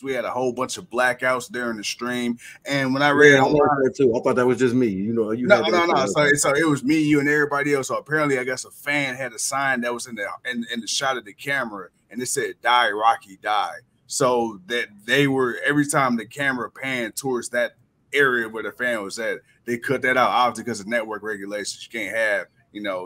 because we had a whole bunch of blackouts during the stream. And when I read it online too, I thought that was just me. You know, no. So it was me, you, and everybody else. So apparently, I guess a fan had a sign that was in the shot of the camera, and it said "Die Rocky, die." So that they were, every time the camera panned towards that area where the fan was at, they cut that out, obviously because of network regulations. You can't have,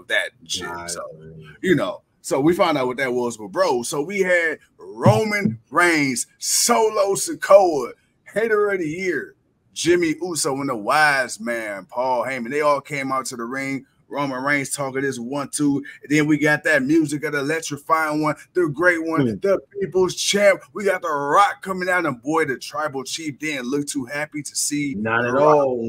that shit. So, so we found out what that was. But bro, so we had Roman Reigns, Solo Sikoa, Hater of the Year, Jimmy Uso, and the Wise Man, Paul Heyman. They all came out to the ring. Roman Reigns talking this 1-2, and then we got that music of the electrifying one, the great one, the People's Champ. We got The Rock coming out, and boy, the Tribal Chief didn't look too happy to see. Not at all.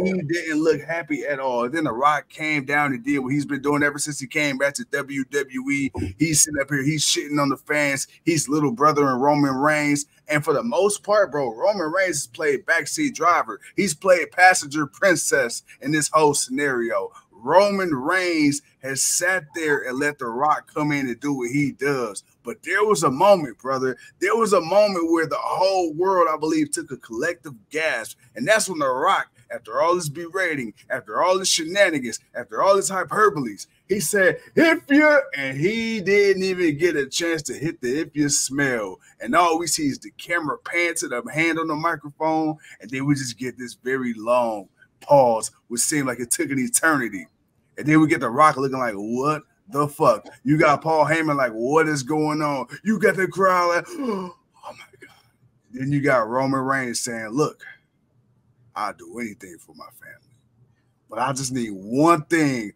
He didn't look happy at all. Then The Rock came down and did what he's been doing ever since he came back to WWE. He's sitting up here, he's shitting on the fans. He's little brother in Roman Reigns. And for the most part, bro, Roman Reigns has played backseat driver. He's played passenger princess in this whole scenario. Roman Reigns has sat there and let The Rock come in and do what he does. But there was a moment, brother. There was a moment where the whole world, I believe, took a collective gasp. And that's when The Rock, after all this berating, after all this shenanigans, after all this hyperboles, he said, if you, and he didn't even get a chance to hit the if you smell. And all we see is the camera pan to the hand on the microphone. And then we just get this very long pause, which seemed like it took an eternity. And then we get The Rock looking like, what the fuck? You got Paul Heyman like, what is going on? You got the crowd like, oh my God. Then you got Roman Reigns saying, look, I'll do anything for my family. But I just need one thing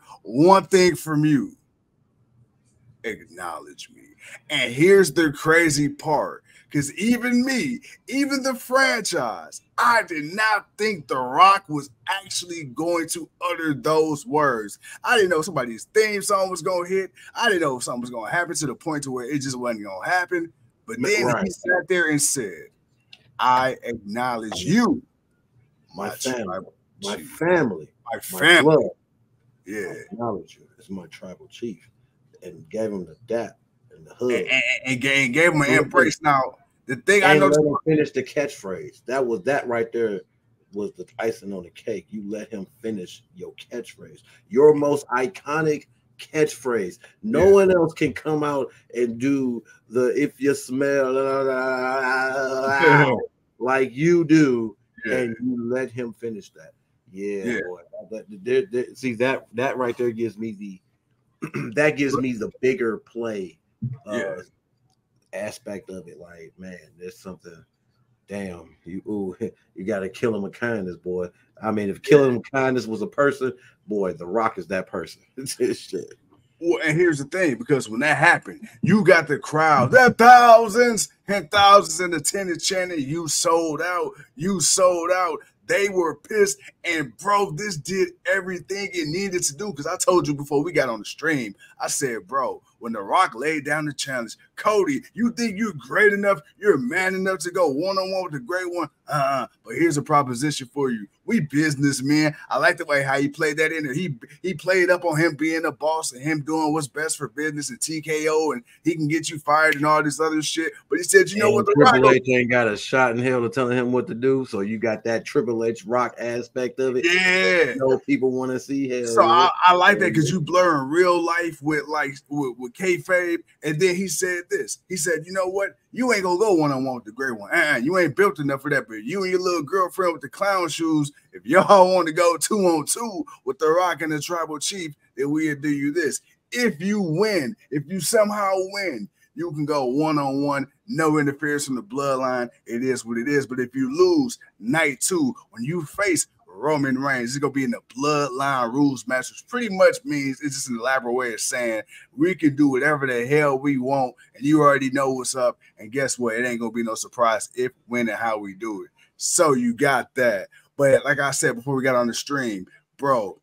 from you. Acknowledge me. And here's the crazy part. Because even me, even the franchise, I did not think The Rock was actually going to utter those words. I didn't know somebody's theme song was going to hit. I didn't know if something was going to happen to the point to where it just wasn't going to happen. But then he sat there and said, I acknowledge you. My family. My family. Yeah. I acknowledge you as my tribal chief. And gave him the dap. And gave him an embrace. Now, the thing I know, let him finish the catchphrase. That right there was the icing on the cake. You let him finish your catchphrase, your most iconic catchphrase. No one else can come out and do the if you smell like you do, and you let him finish that. Boy. See that right there gives me the that gives me the bigger play aspect of it. Like, man, there's something. Damn, you got to kill him with kindness, boy. I mean, if killing him with kindness was a person, boy, The Rock is that person. Shit. Well, and here's the thing, because when that happened, you got the crowd, the thousands and thousands in attendance chanting, you sold out, you sold out. They were pissed, and bro, this did everything it needed to do. Because I told you before we got on the stream, I said, bro, when The Rock laid down the challenge, Cody, you think you're great enough, you're man enough to go one-on-one with the great one? But here's a proposition for you. We businessmen. I like the way how he played that in there. He played up on him being a boss and him doing what's best for business and TKO, and he can get you fired and all this other shit. But he said, you know what? Triple H ain't got a shot in hell to telling him what to do. So you got that Triple H Rock aspect of it. Yeah. You know, people want to see hell. So I like that, because you blurring real life with kayfabe. And then he said this. He said, you know what? You ain't gonna go one-on-one with the great one. You ain't built enough for that. But you and your little girlfriend with the clown shoes, if y'all want to go 2-on-2 with The Rock and the Tribal Chief, then we'll do you this. If you win, if you somehow win, you can go one-on-one, no interference from the bloodline. It is what it is. But if you lose night 2, when you face Roman Reigns, it's going to be in the bloodline rules match, which pretty much means it's just an elaborate way of saying we can do whatever the hell we want, and you already know what's up. And guess what? It ain't going to be no surprise if, when, and how we do it. So you got that. But like I said before we got on the stream, bro,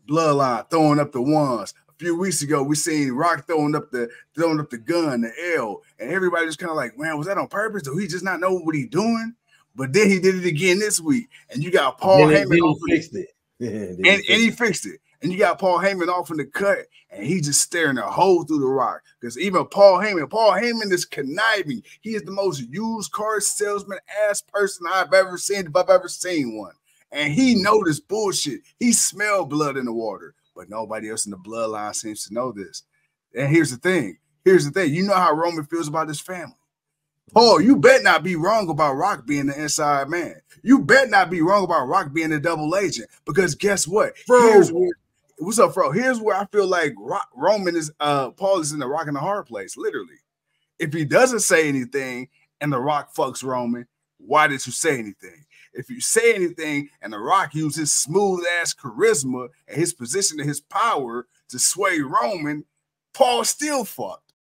bloodline throwing up the ones. A few weeks ago, we seen Rock throwing up the gun, the L, and everybody just kind of like, man, was that on purpose? Do he just not know what he's doing? But then he did it again this week, and you got Paul Heyman. He fixed it. And he fixed it. And you got Paul Heyman off in the cut, and he just staring a hole through the Rock. Because even Paul Heyman is conniving. He is the most used car salesman ass person I've ever seen, if I've ever seen one. And he know this bullshit. He smelled blood in the water, but nobody else in the bloodline seems to know this. And here's the thing. You know how Roman feels about his family. Paul, you bet not be wrong about Rock being the inside man. You bet not be wrong about Rock being a double agent. Because guess what? What's up, bro? Here's where I feel like Paul is in the rock and the hard place, literally. If he doesn't say anything and the Rock fucks Roman, why did you say anything? If you say anything and the Rock uses smooth ass charisma and his position and his power to sway Roman, Paul still fucked.